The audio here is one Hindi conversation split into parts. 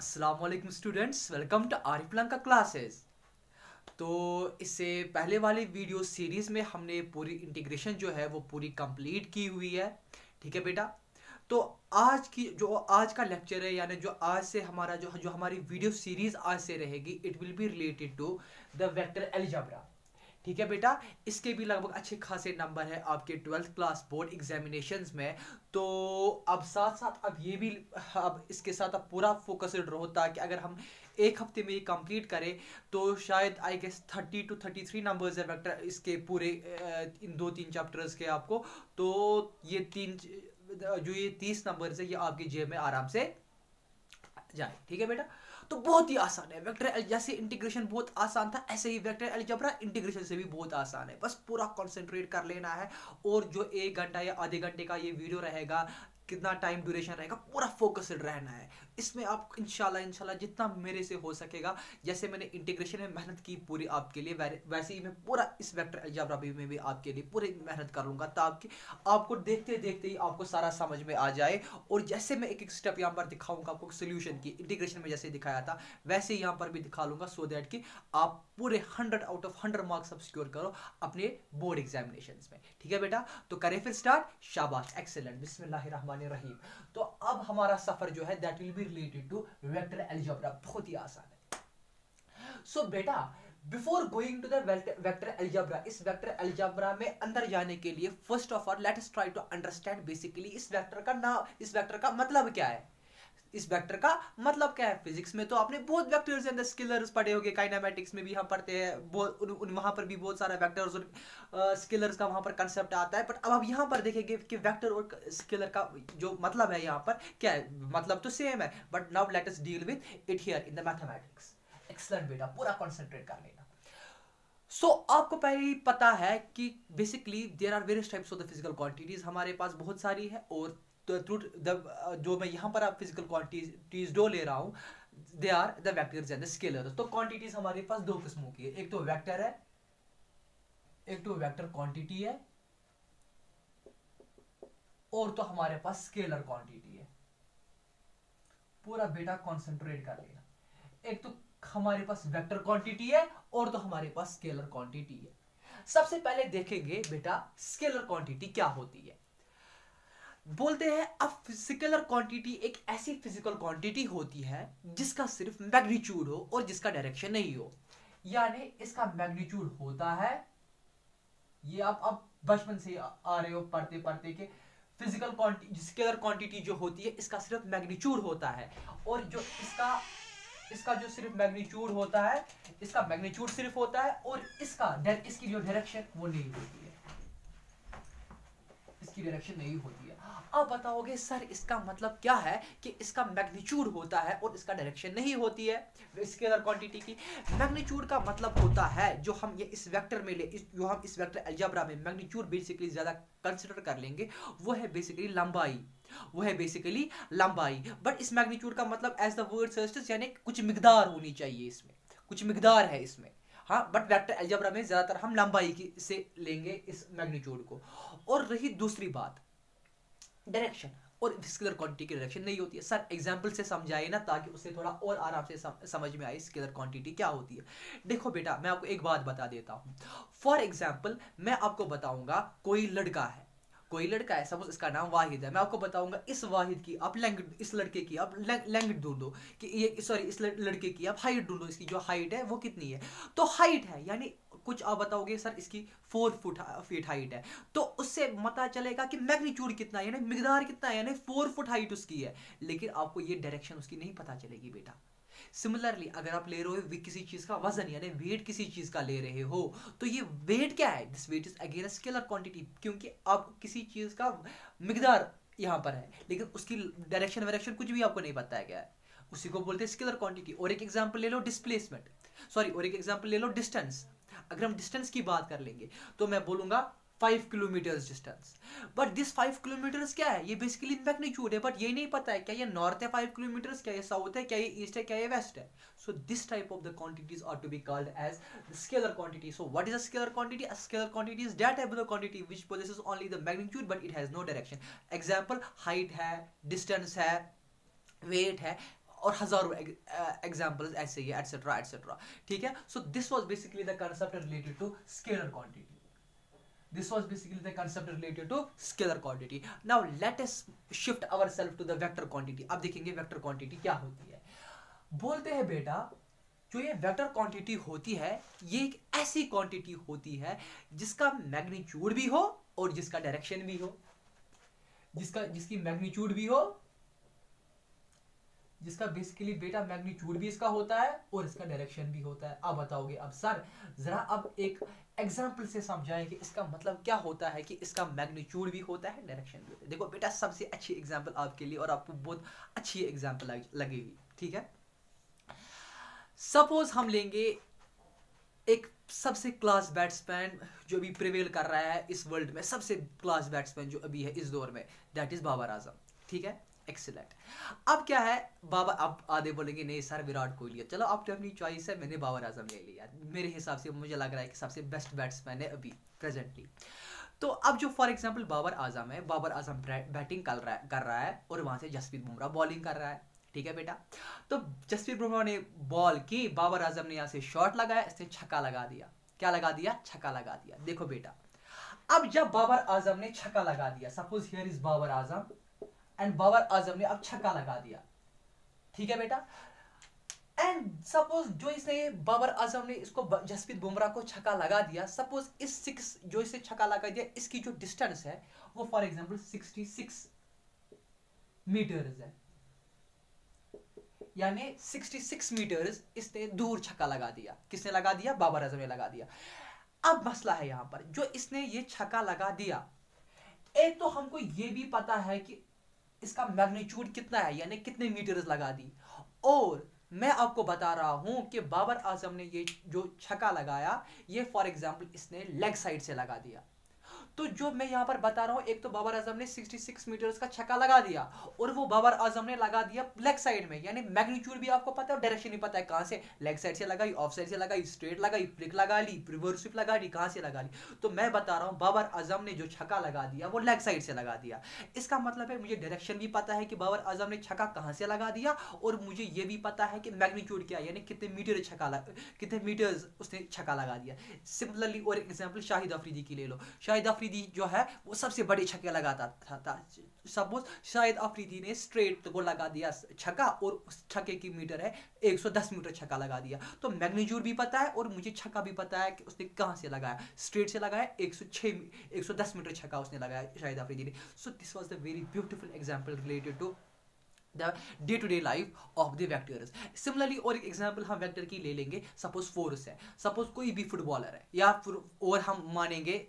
अस्सलामुअलैकुम students, welcome to Arif Lanka classes. तो इससे पहले वाले वीडियो सीरीज में हमने पूरी इंटीग्रेशन जो है वो पूरी कंप्लीट की हुई है। ठीक है बेटा। तो आज का लेक्चर है, यानी जो आज से हमारा जो हमारी वीडियो सीरीज आज से रहेगी, it will be related to the vector algebra. ठीक है बेटा। इसके भी लगभग अच्छे खासे नंबर है आपके 12th क्लास बोर्ड एग्जामिनेशंस में। तो अब साथ साथ अब ये भी, अब इसके साथ अब पूरा फोकस्ड रहो, ताकि अगर हम एक हफ्ते में ये कंप्लीट करें तो शायद आई गेस 30 to 33 नंबर्स है वेक्टर इसके पूरे इन 2-3 चैप्टर्स के आपको। तो ये 30 नंबर्स है, ये आपकी जेब में आराम से जाए। ठीक है बेटा। तो बहुत ही आसान है वेक्टर, जैसे इंटीग्रेशन बहुत आसान था, ऐसे ही वेक्टर अलजेब्रा इंटीग्रेशन से भी बहुत आसान है। बस पूरा कंसंट्रेट कर लेना है, और जो 1 घंटा या आधे घंटे का ये वीडियो रहेगा, कितना टाइम ड्यूरेशन रहेगा, पूरा फोकस्ड रहना है इसमें। आप इंशाल्लाह जितना मेरे से हो सकेगा, जैसे मैंने इंटीग्रेशन में मेहनत की पूरी आपके लिए, वैसे ही मैं पूरा इस वेक्टर अलजेब्रा में भी आपके लिए पूरी मेहनत करूंगा, ताकि आपको देखते देखते ही आपको सारा समझ में आ जाए। और जैसे मैं एक एक स्टेप यहाँ पर दिखाऊंगा आपको सोल्यूशन की, इंटीग्रेशन में जैसे दिखाया था वैसे यहाँ पर भी दिखा लूंगा, सो दैट कि आप पूरे 100 आउट ऑफ 100 मार्क्स सिक्योर करो अपने बोर्ड एग्जामिनेशंस में। ठीक है बेटा। तो करें फिर स्टार्ट। शाबाश, एक्सीलेंट, बिस्मिल्लाहिर्रहमानिर्रहीम। तो अब हमारा सफर जो है that will be related to vector algebra. बहुत ही आसान है। सो बेटा, before going to the vector algebra, इस वेक्टर अलजेब्रा में अंदर जाने के लिए first of all let us try to understand basically इस वेक्टर का नाम, इस वेक्टर का मतलब क्या है। इस वेक्टर का मतलब क्या है। फिजिक्स में तो आपने बहुत वेक्टर्स एंड स्केलर्स पढ़े होंगे, काइनेमेटिक्स में भी हम पढ़ते हैं, वहां पर भी बहुत सारा वेक्टर्स और स्केलर्स का वहां पर कंसेप्ट आता है। बट अब आप यहाँ पर देखेंगे कि वेक्टर और स्केलर का जो मतलब है यहाँ पर क्या है। मतलब तो सेम है, but now let us deal with it here in the mathematics. Excellent बेटा, पूरा कॉन्सेंट्रेट कर लेना। आपको पहले ही पता है कि basically there are various types of the physical quantities, हमारे पास बहुत सारी है। और जो मैं यहाँ पर आप फिजिकल क्वांटिटीज दो ले रहा हूँ, they are the vectors and the scalars. तो क्वांटिटीज हमारे पास दो किस्मों की है, एक तो वेक्टर है, एक तो वेक्टर क्वांटिटी है, और तो हमारे पास स्केलर क्वांटिटी है। पूरा बेटा कॉन्सेंट्रेट कर लेना। एक तो हमारे पास वेक्टर क्वांटिटी है, और तो हमारे पास स्केलर क्वांटिटी है। सबसे पहले देखेंगे बेटा स्केलर क्वांटिटी क्या होती है। बोलते हैं अब स्केलर क्वांटिटी एक ऐसी फिजिकल क्वांटिटी होती है जिसका सिर्फ मैग्नीट्यूड हो और जिसका डायरेक्शन नहीं हो। यानी इसका मैग्नीट्यूड होता है, ये आप अब बचपन से आ रहे हो पढ़ते पढ़ते के फिजिकल क्वांटिटी, स्केलर क्वांटिटी जो होती है इसका सिर्फ मैग्नीट्यूड होता है, और जो इसका जो सिर्फ मैग्नीट्यूड होता है, इसका मैग्नीट्यूड सिर्फ होता है, और इसकी जो डायरेक्शन वो नहीं होती है, इसकी डायरेक्शन नहीं होती है। अब बताओगे सर इसका मतलब क्या है कि इसका मैग्नीट्यूड होता है और इसका डायरेक्शन नहीं होती है। स्केलर क्वांटिटी की मैग्नीट्यूड का मतलब होता है, जो हम ये इस वेक्टर में जो हम इस वेक्टर अलजेब्रा में मैग्नीट्यूड बेसिकली ज्यादा कंसीडर कर लेंगे, वो है बेसिकली लंबाई, वो है बेसिकली लंबाई। बट इस मैग्नीट्यूड का मतलब एज द वर्ड सजेस्ट, यानी कुछ मिकदार होनी चाहिए, इसमें कुछ मिकदार है इसमें। हाँ, बट वेक्टर अलजेब्रा में ज्यादातर हम लंबाई की से लेंगे इस मैग्नीट्यूड को। और रही दूसरी बात डायरेक्शन, और स्केलर क्वांटिटी की डायरेक्शन नहीं होती है। सर एग्जांपल से समझाइए ना, ताकि उससे थोड़ा और आराम से समझ में आए स्केलर क्वांटिटी क्या होती है। देखो बेटा, मैं आपको एक बात बता देता हूँ। फॉर एग्जांपल मैं आपको बताऊंगा, कोई लड़का है, सपोज इसका नाम वाहिद है। मैं आपको बताऊंगा इस वाहिद की आप लेंथ, इस लड़के की आप लेंथ ढूंढो, कि ये सॉरी इस लड़के की आप हाइट ढूंढो, इसकी जो हाइट है वो कितनी है। तो हाइट है, यानी कुछ आप बताओगे सर इसकी 4 फीट हाइट है, तो उससे पता चलेगा कि मैग्नीट्यूड कितना है, यानी मिकदार कितना है, यानी 4 फुट हाइट उसकी है। लेकिन आपको ये डायरेक्शन उसकी नहीं पता चलेगी बेटा। सिमिलरली अगर आप ले रहे हो किसी चीज का वजन, यानी वेट किसी चीज का ले रहे हो, तो ये वेट क्या है, this weight is again scalar quantity, क्योंकि अब किसी चीज का मिकदार यहाँ पर है, लेकिन उसकी डायरेक्शन कुछ भी आपको नहीं पता है क्या है, उसी को बोलते हैं स्केलर क्वांटिटी। और एक एग्जांपल ले लो डिस्प्लेसमेंट, और एक एग्जांपल ले लो डिस्टेंस। अगर हम डिस्टेंस की बात कर लेंगे तो मैं बोलूंगा 5 kilometre distance. But this 5 kilometre क्या है, ये बेसिकली मैग्नीट्यूड है, बट ये नहीं पता है क्या ये नॉर्थ है 5 किलोमीटर, क्या ये साउथ है, क्या ये ईस्ट है, क्या ये वेस्ट है। So this type of the quantities are to be called as scalar quantity. So what is a scalar quantity? A scalar quantity is that type of the quantity which possesses only the magnitude but it has no direction. Example height है, डिस्टेंस है, वेट है, और हजारों एग्जांपल्स ऐसे ही एटसेट्रा एटसेट्रा, ठीक है। So this was basically the concept related to scalar quantity. This was basically the concept related to scalar quantity. Now let us shift ourselves to the vector quantity. अब देखेंगे vector quantity क्या होती है. बोलते हैं बेटा जो ये वेक्टर क्वांटिटी होती है ये एक ऐसी क्वांटिटी होती है जिसका मैग्नीट्यूड भी हो और जिसका डायरेक्शन भी हो, जिसकी मैग्नीट्यूड भी हो, जिसका बेसिकली बेटा मैग्नीट्यूड भी इसका होता है और इसका डायरेक्शन भी होता है. आप बताओगे अब सर जरा अब एक एग्जाम्पल से समझाएं कि इसका मतलब क्या होता है कि इसका मैग्नीट्यूड भी होता है डायरेक्शन भी होता है. देखो बेटा सबसे अच्छी एग्जाम्पल आपके लिए और आपको बहुत अच्छी एग्जाम्पल लगेगी, ठीक है. सपोज हम लेंगे एक सबसे क्लास बैट्समैन जो अभी प्रिवेल कर रहा है इस वर्ल्ड में, सबसे क्लास बैट्समैन जो अभी है इस दौर में, दैट इज बाबर आजम, ठीक है. एक्सीलेंट. अब क्या है बाबा, अब आधे बोलेंगे नहीं सर विराट कोहली है. चलो आप अपनी चॉइस है, मैंने बाबर आजम ले लिया. मेरे हिसाब से मुझे लग रहा है कि सबसे बेस्ट बैट्समैन है अभी प्रेजेंटली. तो अब जो फॉर एग्जांपल बाबर आजम है, बाबर आजम बैटिंग कर रहा है और वहां से जसप्रीत बुमराह बॉलिंग कर रहा है, ठीक है बेटा. तो जसप्रीत बुमराह ने बॉल की, बाबर आजम ने यहाँ से शॉट लगाया, इसने छक्का लगा दिया. क्या लगा दिया? छक्का लगा दिया. देखो बेटा अब जब बाबर आजम ने छक्का लगा दिया, suppose here is Babar Azam and Babar Azam ने अब छक्का लगा दिया, ठीक है बेटा. एंड सपोज जो इसने बाबर आजम ने इसको जसप्रीत बुमराह को छक्का लगा दिया, सपोज इस 6 जो इसे छक्का लगा दिया इसकी जो डिस्टेंस है वो फॉर एग्जांपल 66 मीटर्स है, यानी 66 मीटर्स इसने दूर छक्का लगा दिया. किसने लगा दिया? बाबर आजम ने लगा दिया. अब मसला है यहां पर जो इसने ये छक्का लगा दिया, एक तो हमको ये भी पता है कि इसका मैग्नीट्यूड कितना है, यानी कितने मीटर्स लगा दी, और मैं आपको बता रहा हूं कि बाबर आजम ने ये जो छक्का लगाया ये फॉर एग्जांपल इसने लेग साइड से लगा दिया. तो जो मैं यहां पर बता रहा हूं, एक तो बाबर आजम ने 66 मीटर्स का छक्का लगा दिया और वो बाबर आजम ने लगा दिया लेग साइड में, यानी मैग्नीट्यूड भी आपको पता है और डायरेक्शन भी पता है. कहां से? लेग साइड से लगाई, ऑफ साइड से लगाई, स्ट्रेट लगाई, फ्लिक लगा ली, रिवर्स स्विप लगा ली, कहां से लगा ली. तो मैं बता रहा हूं बाबर आजम ने जो छक्का लगा दिया वो लेग साइड से लगा दिया. इसका मतलब है मुझे डायरेक्शन भी पता है कि बाबर आजम ने छक्का कहां से लगा दिया और मुझे ये भी पता है कि मैग्नीट्यूड क्या है, यानी कितने मीटर्स उसने छक्का लगा दिया. सिमिलरली और एग्जांपल शाहिद अफरीदी की ले लो. शाहिद अफरीदी जो है वो सबसे बड़े छक्के लगाता था. सपोज शाहिद अफरीदी ने स्ट्रेट को लगा दिया छक्का और उस छक्के की मीटर है 110 मीटर छक्का लगा दिया. तो मैग्नीट्यूड भी पता है और मुझे छक्का भी पता है कि उसने कहां से लगाया, स्ट्रेट से लगाया, 110 मीटर छक्का उसने लगाया शाहिद अफरीदी ने. So this was the very beautiful example related to the day to day life of the vectors. Similarly और एक एग्जांपल हम वेक्टर की ले लेंगे. सपोज फोर्स है, सपोज कोई भी फुटबॉलर है या और हम मानेंगे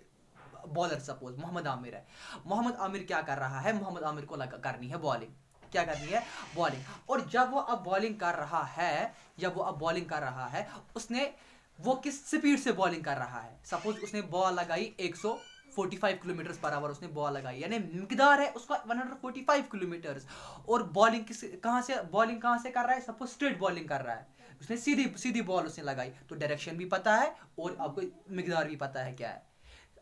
बॉलर, सपोज मोहम्मद आमिर है. मोहम्मद आमिर क्या कर रहा है? मोहम्मद आमिर को करनी है बॉलिंग. क्या करनी है? बॉलिंग. और जब वो अब बॉलिंग कर रहा है, उसने वो किस स्पीड से बॉलिंग कर रहा है? सपोज उसने बॉल लगाई 145 किलोमीटर पर आवर उसने बॉल लगाई, यानी मिकदार है उसका 145 किलोमीटर. और बॉलिंग कहां से कर रहा है? सपोज स्ट्रेट बॉलिंग कर रहा है, उसने सीधी बॉल उसने लगाई. तो डायरेक्शन भी पता है और आपको मिकदार भी पता है क्या है.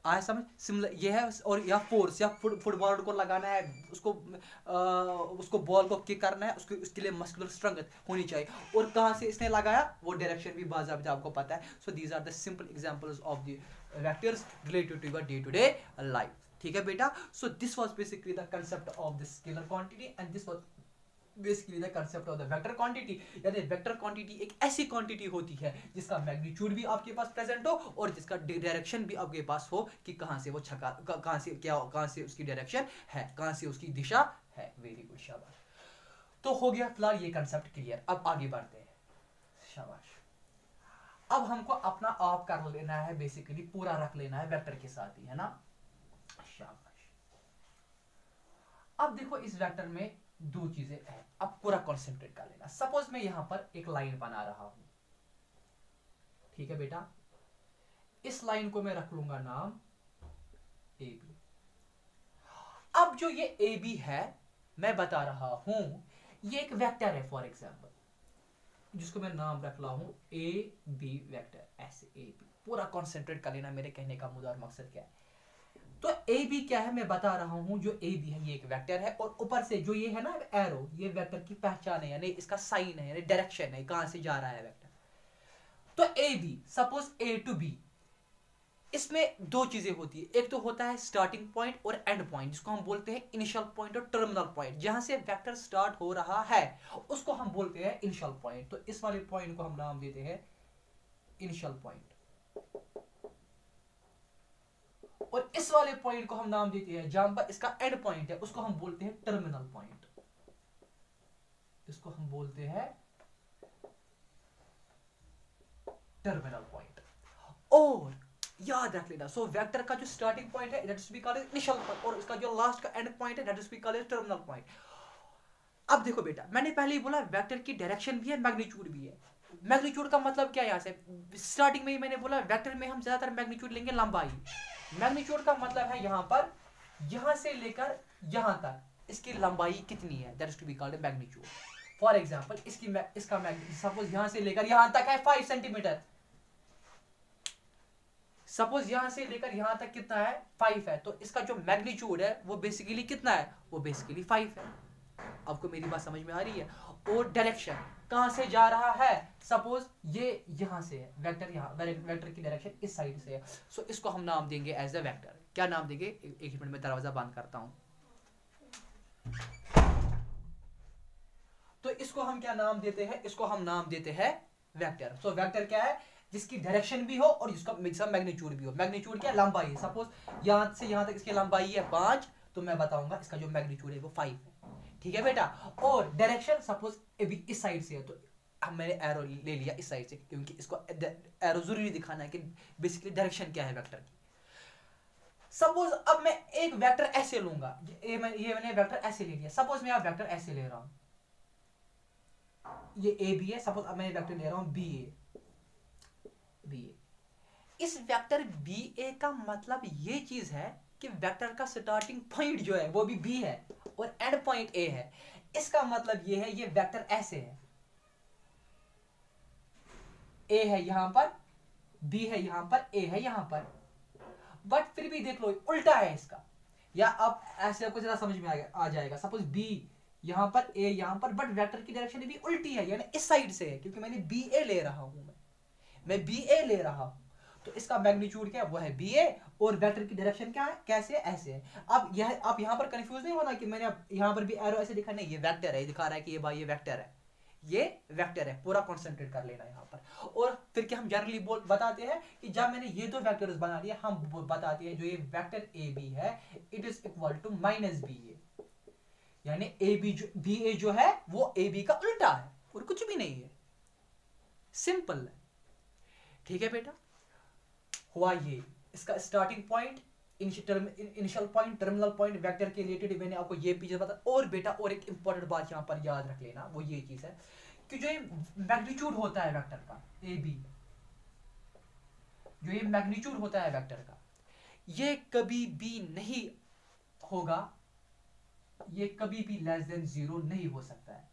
आया समझ? सिमिलर ये है. और या फोर्स, या फुटबॉलर को लगाना है, उसको बॉल को किक करना है, उसके लिए मस्कुलर स्ट्रेंथ होनी चाहिए. और कहां से इसने लगाया वो डायरेक्शन भी बाज़ाब्ता आपको पता है. So these are the simple examples of the vectors related to your day to day life. ठीक है बेटा. So this was basically the concept of the scalar quantity and this was basically the concept of the vector quantity. यानी वेक्टर क्वांटिटी एक ऐसी क्वांटिटी होती है जिसका मैग्नीट्यूड भी आपके पास प्रेजेंट हो और जिसका डायरेक्शन भी आपके पास हो कि कहां से वो छक्का, कहां से उसकी डायरेक्शन है, कहां से उसकी दिशा है. वेरी गुड, शाबाश. तो हो गया फिलहाल ये कांसेप्ट क्लियर. अब आगे बढ़ते हैं. शाबाश. अब हमको अपना आप कर लेना है, बेसिकली पूरा रख लेना है वेक्टर के साथ ही, है ना. शाबाश. अब देखो इस वेक्टर में दो चीजें हैं, अब पूरा कॉन्सेंट्रेट कर लेना. सपोज मैं यहां पर एक लाइन बना रहा हूं, ठीक है बेटा. इस लाइन को मैं रख लूंगा नाम ए बी. अब जो ये ए बी है मैं बता रहा हूं ये एक वेक्टर है फॉर एग्जांपल, जिसको मैं नाम रख रहा हूं ए बी वेक्टर. ऐसे ए बी पूरा कॉन्सेंट्रेट कर लेना. मेरे कहने का मुद्दा और मकसद क्या है? तो ए बी क्या है मैं बता रहा हूं, जो ए बी है ये एक वेक्टर है, और ऊपर से जो ये है ना एरो, ये वेक्टर की पहचान है, यानी इसका साइन है, यानी डायरेक्शन है, कहां से जा रहा है वेक्टर। तो A B, suppose A to B, इसमें दो चीजें होती है, एक तो होता है स्टार्टिंग पॉइंट और एंड पॉइंट, जिसको हम बोलते हैं इनिशियल पॉइंट और टर्मिनल पॉइंट। जहां से वेक्टर स्टार्ट हो रहा है उसको हम बोलते हैं इनिशियल पॉइंट। तो इस वाले पॉइंट को हम नाम देते हैं इनिशियल पॉइंट, और इस वाले पॉइंट को हम नाम देते हैं जहां पर इसका एंड पॉइंट है उसको हम बोलते हैं टर्मिनल पॉइंट। इसको हम बोलते हैं टर्मिनल पॉइंट। और याद रख लेना, सो वेक्टर का जो स्टार्टिंग पॉइंट है that is to be called initial point, और इसका जो लास्ट का एंड पॉइंट है that is to be called terminal point. अब देखो बेटा, मैंने पहले ही बोला वेक्टर की डायरेक्शन भी है, मैग्नीट्यूड भी है। मैग्नीट्यूड का मतलब क्या है, यहाँ से स्टार्टिंग में ही मैंने बोला वेक्टर में हम ज्यादातर मैग्नीट्यूड लेंगे लंबाई। मैग्नीट्यूड का मतलब है यहाँ पर, यहाँ से लेकर यहाँ तक इसकी लंबाई कितनी है, that is to be called magnitude. For example इसका सपोज यहाँ से लेकर यहाँ तक है 5 सेंटीमीटर, सपोज यहां से लेकर यहां तक कितना है 5 है, तो इसका जो मैग्नीट्यूड है वो बेसिकली कितना है, वो बेसिकली 5 है। आपको मेरी बात समझ में आ रही है। और डायरेक्शन कहां से जा रहा है, सपोज ये यहां से है वेक्टर, यहाँ वेक्टर की डायरेक्शन इस साइड से है, सो इसको हम नाम देंगे एज अ वेक्टर। क्या नाम देंगे, एक मिनट में दरवाजा बंद करता हूं। तो इसको हम क्या नाम देते हैं, इसको हम नाम देते हैं वेक्टर। सो वेक्टर क्या है, जिसकी डायरेक्शन भी हो और जिसका मैग्नीट्यूड भी हो। मैग्नीट्यूड क्या, लंबाई। सपोज यहां से यहां तक इसकी लंबाई है 5, तो मैं बताऊंगा इसका जो मैग्नीट्यूड है वो 5 है। ठीक है बेटा। और डायरेक्शन सपोज अभी इस साइड से है, तो अब मैंने एरो ले लिया इस साइड से, क्योंकि इसको एरो जरूरी दिखाना है कि बेसिकली डायरेक्शन क्या है वेक्टर की। सपोज अब मैं एक वेक्टर ऐसे लूंगा, ये मैंने वेक्टर ऐसे ले लिया। सपोज मैं अब वेक्टर ऐसे ले रहा हूं, ये ए बी है, सपोज अब मैं वेक्टर ले रहा हूं बी ए। इस वेक्टर बी ए का मतलब ये चीज है कि वेक्टर का स्टार्टिंग पॉइंट जो है वो भी बी है और एंड पॉइंट ए है। इसका मतलब ये है, ये वेक्टर ऐसे है, ए है यहां पर, बी है यहां पर, ए है यहां पर, बट फिर भी देख लो उल्टा है इसका। या अब ऐसे आपको जरा समझ में आ जाएगा। सपोज बी यहां पर, ए यहां पर, बट वेक्टर की डायरेक्शन भी उल्टी है, यानी इस साइड से है, क्योंकि मैंने बी ए ले रहा हूं, मैं बी ए ले रहा हूं। तो इसका मैग्नीट्यूड क्या है, वो है बी ए, और वेक्टर की डायरेक्शन क्या है, कैसे, ऐसे है। अब यह आप यहां पर कंफ्यूज नहीं होना कि मैंने अब यहां पर भी एरो ऐसे दिखा, नहीं, ये वेक्टर है, दिखा रहा है कि ये भाई ये वेक्टर है, ये वेक्टर है, पूरा कंसंट्रेट कर लेना यहां पर। और फिर क्या हम जनरली बताते हैं कि जब मैंने ये दो वेक्टर्स बना लिए, हम बताते हैं जो ये वेक्टर ए बी है it is equal to minus B A, यानी ए बी जो बी ए जो है वो ए बी का उल्टा है और कुछ भी नहीं है, सिंपल है। ठीक है बेटा। हुआ ये इसका starting point, initial point, terminal point, vector के रिलेटेड मैंने आपको ये चीज बता। और बेटा और एक इंपॉर्टेंट बात यहां पर याद रख लेना, वो ये चीज है कि जो ये मैग्नीट्यूड होता है वेक्टर का ए बी, जो ये मैग्नीट्यूड होता है वेक्टर का, ये कभी भी नहीं होगा, ये कभी भी लेस देन 0 नहीं हो सकता है।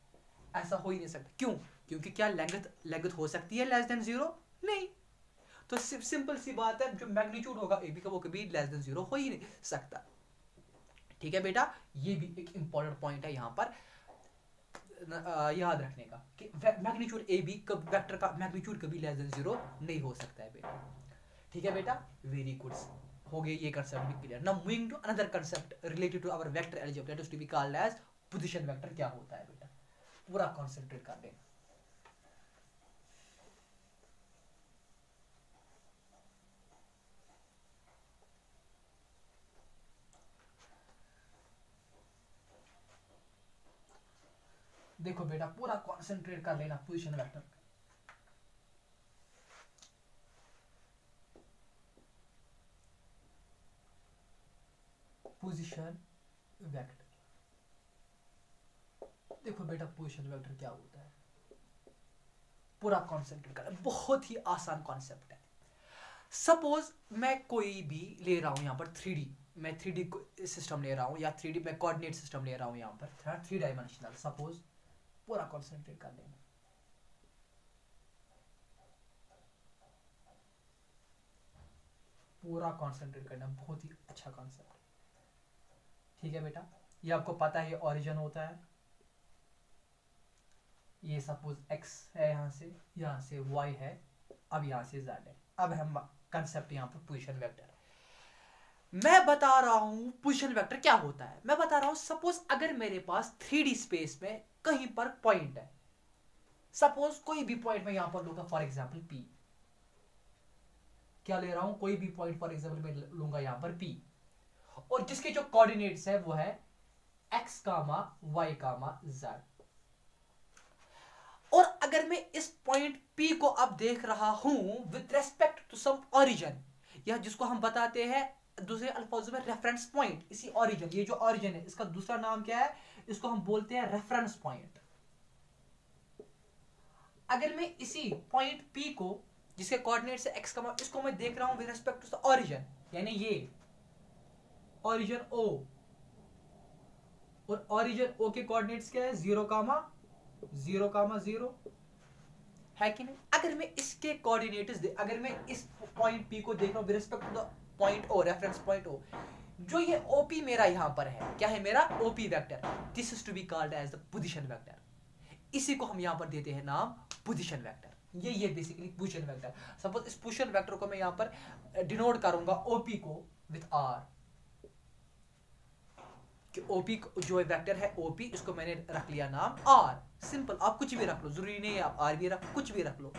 ऐसा हो ही नहीं सकता। क्यों? क्योंकि क्या लेंथ हो सकती है लेस देन 0? नहीं। तो सिंपल सी बात है, जो मैग्नीट्यूड होगा ए बी का वो कभी लेस देन 0 हो ही नहीं सकता। ठीक है बेटा, ये भी एक इंपॉर्टेंट पॉइंट है यहां पर याद रखने का कि मैग्नीट्यूड ए बी वेक्टर का मैग्नीट्यूड कभी लेस देन 0 नहीं हो सकता है बेटा। ठीक है बेटा, वेरी गुड, हो गया ये कंसेप्ट भी clear. Now moving to another concept related to our vector algebra, that is to be called as position vector. क्या होता है बेटा, पूरा कंसंट्रेट कर लेना। देखो बेटा, पूरा कंसंट्रेट कर लेना पोजीशन वेक्टर। पोजीशन वेक्टर, देखो बेटा पोजीशन वेक्टर क्या होता है, पूरा कंसंट्रेट कर, बहुत ही आसान कॉन्सेप्ट है। सपोज मैं कोई भी ले रहा हूं यहां पर 3D, मैं 3D सिस्टम ले रहा हूं, या 3D मैं कोऑर्डिनेट सिस्टम ले रहा हूं यहां पर 3 डायमेंशनल। सपोज पूरा कंसंट्रेट कर लेना। पूरा कॉन्सेंट्रेट करना, बहुत ही अच्छा कॉन्सेप्ट। ठीक है बेटा, ये आपको पता है ये ओरिजिन होता है, ये सपोज x है, यहाँ से y है, अब यहाँ से z है। अब हम कंसेप्ट यहाँ पर पोजीशन वेक्टर, मैं बता रहा हूं पोजीशन वेक्टर क्या होता है। मैं बता रहा हूं सपोज अगर मेरे पास 3D स्पेस में कहीं पर पॉइंट है, सपोज कोई भी पॉइंट मैं यहां पर लूंगा, फॉर एग्जांपल P, क्या ले रहा हूं, कोई भी पॉइंट फॉर एग्जांपल मैं लूंगा यहां पर P, और जिसके जो कोऑर्डिनेट्स है वो है x, y, z। और अगर मैं इस पॉइंट P को अब देख रहा हूं with respect to some origin, या जिसको हम बताते हैं दूसरे अल्फाजों में रेफरेंस पॉइंट, इसी ओरिजिन, ये जो ओरिजिन है इसका दूसरा नाम क्या है, इसको हम बोलते हैं रेफरेंस पॉइंट। अगर मैं इसी पॉइंट P को जिसके कोऑर्डिनेट्स है x, इसको मैं देख रहा हूं with respect to the origin, यानी ये ओरिजिन O, और ओरिजिन O के कोऑर्डिनेट्स क्या है, 0,0,0 है कि नहीं। अगर मैं इसके कोऑर्डिनेट्स अगर मैं इस पॉइंट P को देख रहा हूं with respect to the point O, reference point O, जो ये OP मेरा यहां पर है, क्या है मेरा OP vector, this is to be called as the position vector. इसी को हम यहां पर देते हैं नाम पोजीशन वेक्टर। ये बेसिकली पोजीशन वेक्टर। सपोज इस पोजीशन वेक्टर को मैं यहां पर डिनोट करूंगा OP को विद R, कि OP जो वेक्टर है OP, इसको मैंने रख लिया नाम R। सिंपल, आप कुछ भी रख लो, जरूरी नहीं है आप R भी रख, कुछ भी रख लो।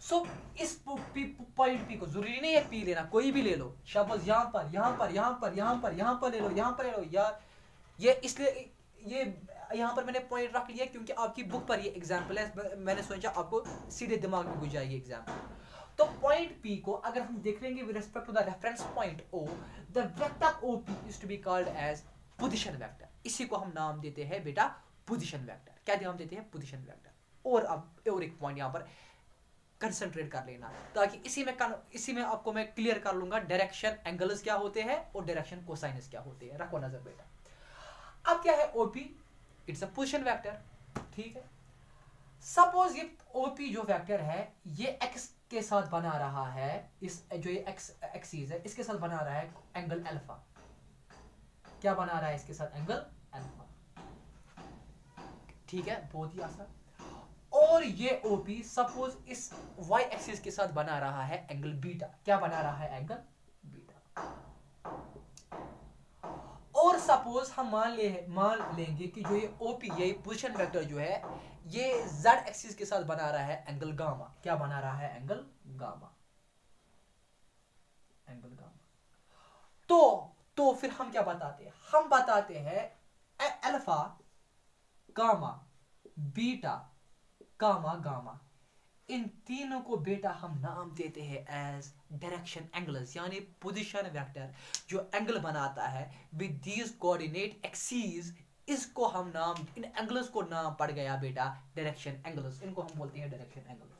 सो इस पॉइंट P को जरूरी नहीं है P लेना, कोई भी ले लो, सपोज यहाँ पर ले लो, यहाँ पर ले लो यार। ये इसलिए ये यहाँ पर मैंने पॉइंट रख लिया क्योंकि आपकी बुक पर ये एग्जाम्पल है, मैंने सोचा आपको सीधे दिमाग में घुस जाएगी एग्जाम्पल। तो पॉइंट P को अगर हम देख लेंगे with respect to the reference point O, the vector OP is to be called as position vector. इसी को हम नाम देते हैं बेटा पोजीशन वेक्टर। क्या नाम देते हैं, पोजीशन वेक्टर। और अब और एक पॉइंट यहाँ पर कंसंट्रेट कर लेना, ताकि इसी में आपको मैं क्लियर कर लूंगा डायरेक्शन एंगल्स क्या होते हैं और डायरेक्शन कोसाइनस क्या होते हैं। रखो नजर बेटा। अब क्या है OP, it's a position vector. ठीक है, सपोज ये OP जो वेक्टर है ये x के साथ बना रहा है, इस जो ये x एक्सिस है इसके साथ बना रहा है एंगल अल्फा। क्या बना रहा है इसके साथ, एंगल अल्फा। ठीक है, बहुत ही आसान। और ये OP सपोज इस y एक्सिस के साथ बना रहा है एंगल बीटा। क्या बना रहा है, एंगल बीटा। और सपोज हम मान लेंगे कि जो ये OP, ये पोजीशन वेक्टर जो है ये z एक्सिस के साथ बना रहा है एंगल गामा। क्या बना रहा है, एंगल गामा, एंगल गामा। तो फिर हम क्या बताते हैं, हम बताते हैं अल्फा गामा बीटा गामा, इन तीनों को बेटा हम नाम देते हैं एज डायरेक्शन एंगल्स, यानी पोजीशन वेक्टर जो एंगल बनाता है विद दीज कोऑर्डिनेट एक्सिस, इसको हम नाम, इन एंगल्स को नाम पड़ गया बेटा डायरेक्शन एंगल्स। इनको हम बोलते हैं डायरेक्शन एंगल्स,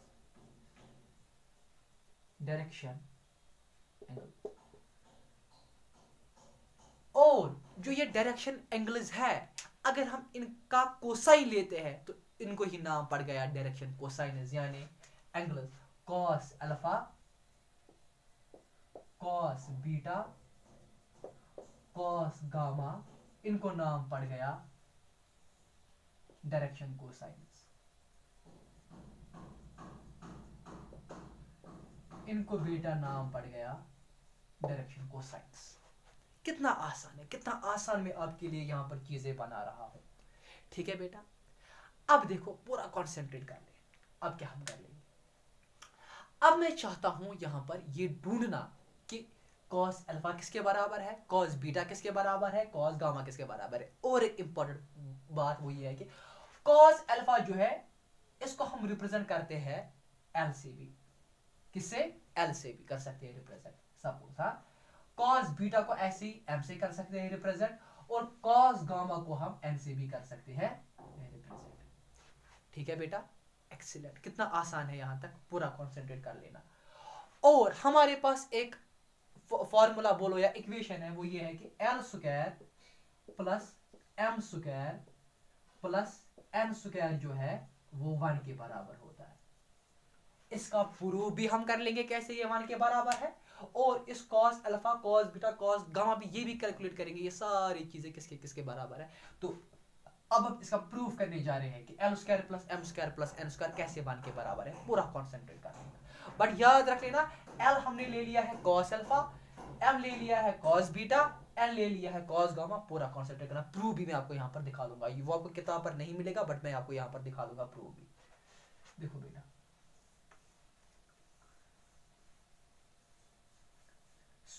डायरेक्शन एंगल। और जो ये डायरेक्शन एंगल्स है अगर हम इनका कोसाइन लेते हैं तो इनको ही नाम पड़ गया डायरेक्शन कोसाइनस, यानी angles cos alpha, cos beta, cos gamma, इनको नाम पड़ गया डायरेक्शन कोसाइनस। इनको बीटा नाम पड़ गया डायरेक्शन कोसाइनस। कितना आसान है, कितना आसान में आपके लिए यहां पर चीजें बना रहा हूं। ठीक है बेटा, अब देखो पूरा कंसंट्रेट कर ले। अब क्या हम कर लेंगे, अब मैं चाहता हूं यहां पर ये ढूंढना कि कॉस अल्फा किसके बराबर है, कॉस बीटा किसके बराबर है, कॉस गामा किसके बराबर है। और एक इंपॉर्टेंट बात वो ये है कि कॉस अल्फा जो है इसको हम रिप्रेजेंट करते हैं एल से भी, किससे, एल से भी कर सकते हैं रिप्रेजेंट। सपोज हाँ, कॉस बीटा को ऐसे ही एम से कर सकते हैं रिप्रेजेंट, और कॉस गामा को हम एन से भी कर सकते हैं रिप्रेजेंट। ठीक है बेटा, एक्सीलेंट, कितना आसान है, यहां तक पूरा कंसंट्रेट कर लेना। और हमारे पास एक फॉर्मूला बोलो या इक्वेशन है, वो ये है कि L square plus M square plus N square जो है वो 1 के बराबर होता है। इसका प्रूफ भी हम कर लेंगे कैसे ये 1 के बराबर है, और इस cos alpha, cos beta, cos gamma भी, ये भी कैलकुलेट करेंगे। ये सारी चीजें किसके किसके बराबर है। तो अब हम इसका प्रूफ करने जा रहे हैं कि L square plus M square plus N square कैसे वन के बराबर है, पूरा कॉन्सेंट्रेट करना। बट याद रख लेना, एल हमने ले लिया है कॉस अल्फा, एम ले लिया है कॉस बीटा, एन ले लिया है कॉस गामा, पूरा कॉन्सेंट्रेट करना। प्रूफ भी मैं आपको यहाँ पर दिखा दूंगा, वो आपको किताब पर नहीं मिलेगा बट मैं आपको यहाँ पर दिखा दूंगा प्रूफ भी। देखो बेटा,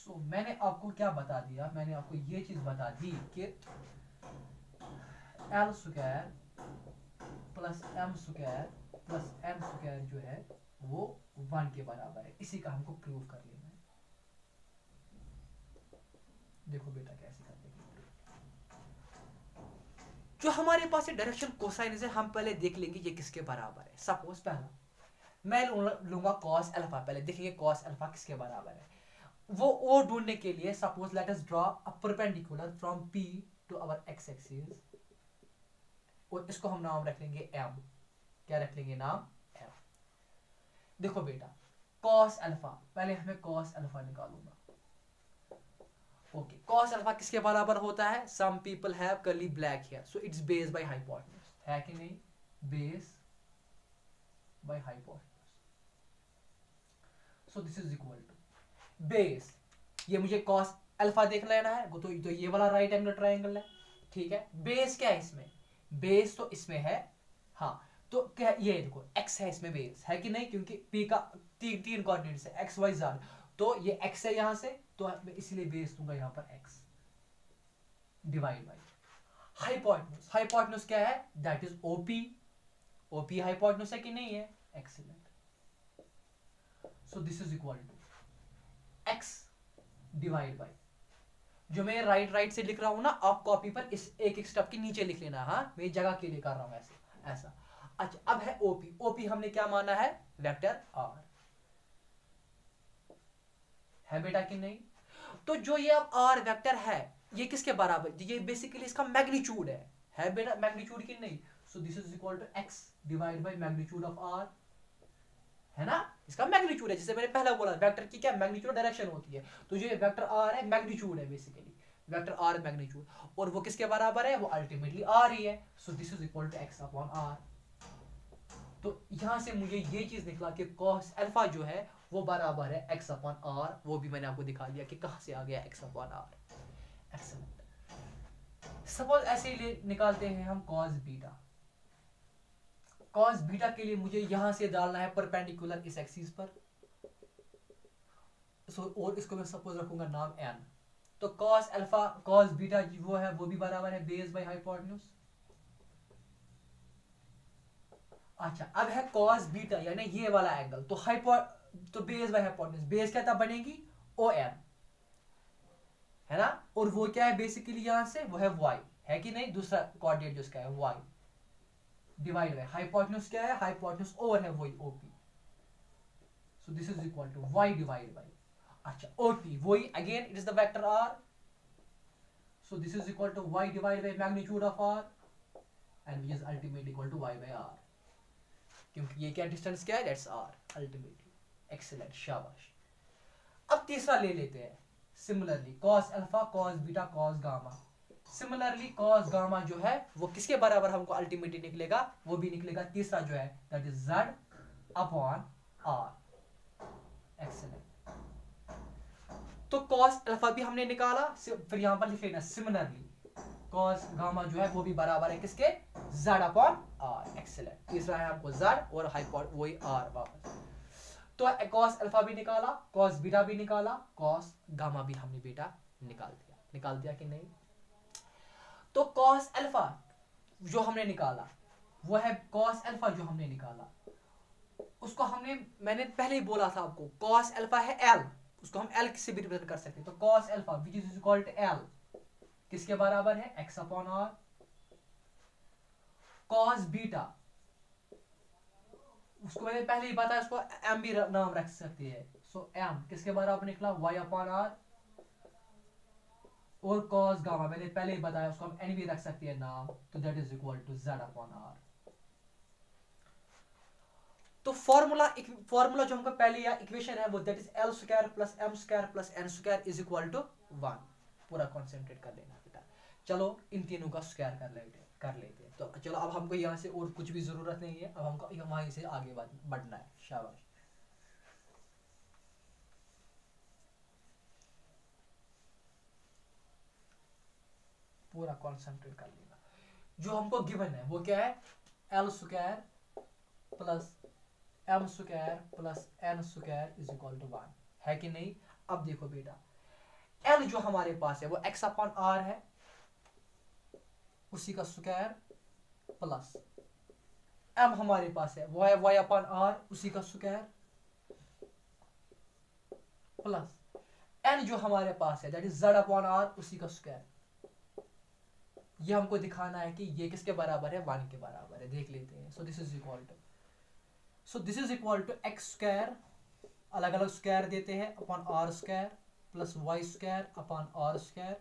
मैंने आपको क्या बता दिया, मैंने आपको ये चीज बता दी कि L square plus M square plus N square जो है वो 1 के बराबर है। इसी का हमको प्रूव कर लेना है। देखो बेटा कैसे कर लेंगे। जो हमारे पास डायरेक्शन कोसाइन है, हम पहले देख लेंगे ये किसके बराबर है। सपोज पहला मैं लूंगा कॉस अल्फा, पहले देखेंगे कॉस अल्फा किसके बराबर है। वो ओ ढूंढने के लिए suppose let us draw a perpendicular from P to our X axis, और इसको हम नाम रख लेंगे एम। क्या रख लेंगे नाम? एम। देखो बेटा, कॉस अल्फा, पहले हमें कॉस अल्फा निकालूंगा। ओके, कॉस अल्फा किसके बराबर होता है? Some people have curly black hair, so it's base by hypotenuse, है कि नहीं? Base by hypotenuse, so this is equal to base, ये मुझे कॉस अल्फा देख लेना है, तो ये वाला राइट एंगल ट्रायंगल है, ठीक है। बेस क्या है इसमें? बेस तो इसमें है, हाँ, तो क्या ये देखो x है इसमें, बेस है कि नहीं? क्योंकि p का तीन कोऑर्डिनेट्स है x y z, तो ये x है यहां से, तो मैं इसलिए बेस दूंगा यहां पर x divide by hypotenuse. Hypotenuse क्या है? That is OP। OP hypotenuse है कि नहीं है? Excellent. So this is equal to x divide by, जो मैं राइट से लिख रहा हूं ना, आप कॉपी पर इस एक स्टेप के नीचे लिख लेना। हाँ, मैं जगह के लिए कर रहा हूं ऐसे ऐसा। अच्छा, अब है ओपी। ओपी हमने क्या माना है? वेक्टर आर, है बेटा कि नहीं? तो जो ये अब आर वेक्टर है, ये किसके बराबर? ये बेसिकली इसका मैग्नीट्यूड है बेटा? मैग्नीट्यूड कि नहीं? So this is equal to X divide by magnitude of R, है ना? इसका मैग्नीट्यूड है, जैसे मैंने पहले बोला वेक्टर की क्या मैग्नीट्यूड डायरेक्शन होती है, तो जो वेक्टर आर है मैग्नीट्यूड है, बेसिकली वेक्टर आर मैग्नीट्यूड, और वो किसके बराबर है? वो अल्टीमेटली आर ही है। So this is equal to X upon R. तो यहां से मुझे ये चीज निकला कि कॉस अल्फा जो है वो बराबर है एक्स अपॉन आर। वो भी मैंने आपको दिखा दिया कि कहां से आ गया X upon R. Excellent. Suppose ऐसे ही निकालते हैं हम कॉस बीटा। कॉस बीटा के लिए मुझे यहां से डालना है परपेंडिकुलर इस एक्सिस पर, और इसको मैं सपोज रखूंगा नाम n। तो कॉस अल्फा कॉस बीटा वो है, वो भी बराबर है बेस बाय हाइपोटेन्यूज। अच्छा, अब है कॉस बीटा यानी ये वाला एंगल, तो बेस बाय हाइपोटेन्यूज, बेस क्या तब बनेगी? OM, है ना? और वो क्या है बेसिकली यहां से? वो है y, है कि नहीं? दूसरा कोऑर्डिनेट जो इसका है y डिवाइड बाय हाइपोटेन्यूज क्या है? हाइपोटेन्यूज ओवर है वही OP। So this is equal to y divide by, अच्छा, OP वही again it is the vector r। So this is equal to y divide by magnitude of r, and which is ultimately equal to y by r, क्योंकि ये क्या डिस्टेंस क्या है? That's r ultimately. एक्सीलेंट, शाबाश। अब तीसरा ले लेते हैं। Similarly cos alpha cos beta cos gamma. Similarly cos gamma जो है वो किसके बराबर हमको अल्टीमेटली निकलेगा? वो भी निकलेगा तीसरा जो है, that is z upon r। Excellent. तो कॉस अल्फा भी हमने निकाला, फिर यहां पर लिख लेना सिमिलरली कॉस गामा जो है वो भी बराबर है किसके? z upon r। एक्सीलेंट। तीसरा है हमको z और हाइपोट वही r वापस। तो कॉस अल्फा भी निकाला, कॉस बीटा भी निकाला, कॉस गामा भी हमने बेटा निकाल दिया कि नहीं? तो कॉस अल्फा जो हमने निकाला वो है कॉस अल्फा जो हमने निकाला उसको मैंने पहले ही बोला था आपको, कॉस अल्फा है l, उसको हम l से भी रिप्रेजेंट कर सकते हैं। तो cos alpha which is equal to l किसके बराबर है? x upon r। Cos beta उसको मैंने पहले ही बताया, उसको m भी नाम रख सकते हैं। सो m किसके बराबर निकला? y upon r। और कॉस गामा मैंने पहले ही बताया, उसको हम n भी रख सकते हैं नाम, तो that is equal to z upon r। तो फॉर्मूला जो हमको पहले या इक्वेशन है वो that is L square plus M square plus N square is equal to 1। पूरा कॉन्सेंट्रेट कर लेना बेटा। चलो इन तीनों का स्क्वायर कर लेते हैं। तो चलो अब हमको यहाँ से और कुछ भी जरूरत नहीं है, अब हमको वहीं से आगे बढ़ना है। शाबाश। पूरा कॉन्सेंट्रेट कर लेना। जो हमको गिवन है वो क्या है, L square plus M square plus N square is equal to 1 है कि नहीं। अब देखो बेटा, एल जो हमारे पास है वो एक्स अपॉन आर है, उसी का स्क्वायर प्लस एम हमारे पास है वो है वाई अपॉन आर, उसी का स्क्वायर प्लस एन जो हमारे पास है that is Z upon R, उसी का स्क्वायर। ये हमको दिखाना है कि ये किसके बराबर है, 1 के बराबर है। देख लेते हैं। So this is equal to X square, अलग अलग स्क्वायर देते हैं, upon R square plus Y square upon R square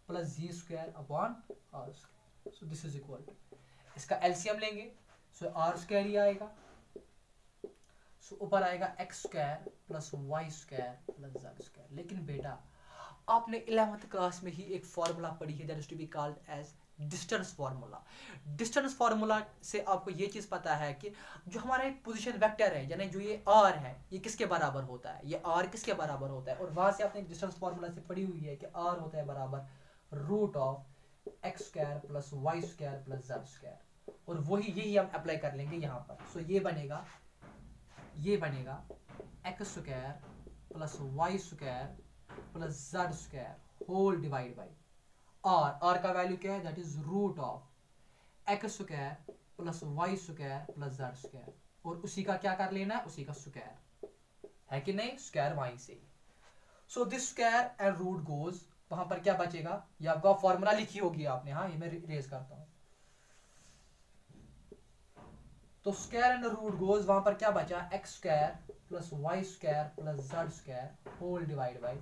plus Z square upon R square. So this is equal to, इसका एलसीएम लेंगे सो आर स्क्वायर ही आएगा। सो ऊपर आएगा X square plus Y square plus Z square. लेकिन बेटा आपने 11th क्लास में ही एक फॉर्मूला पढ़ी है that is to be called as distance formula. Distance formula से आपको ये चीज पता है कि जो हमारा एक पोजीशन वेक्टर है, यानी जो ये आर है, ये किसके बराबर होता है, ये आर किसके बराबर होता है। और वहां से आपने डिस्टेंस फार्मूला से पढ़ी हुई है कि आर होता है बराबर root of X square plus Y square plus Z square. और यही हम अप्लाई कर लेंगे यहाँ पर। सो ये बनेगा X square plus Y square plus Z square whole divide by R का वैल्यू क्या है, that is root of X square plus Y square plus Z square. और उसी का क्या कर लेना है, उसी का स्क्वायर है कि नहीं, स्क्वायर वहीं से। So this square and root goes, वहां पर क्या बचेगा, ये आपका फॉर्मूला लिखी होगी आपने। हाँ, ये मैं रेज करता हूं। तो स्क्वायर एंड रूट गोज, वहां पर क्या बचा, X square plus Y square plus Z square whole divide by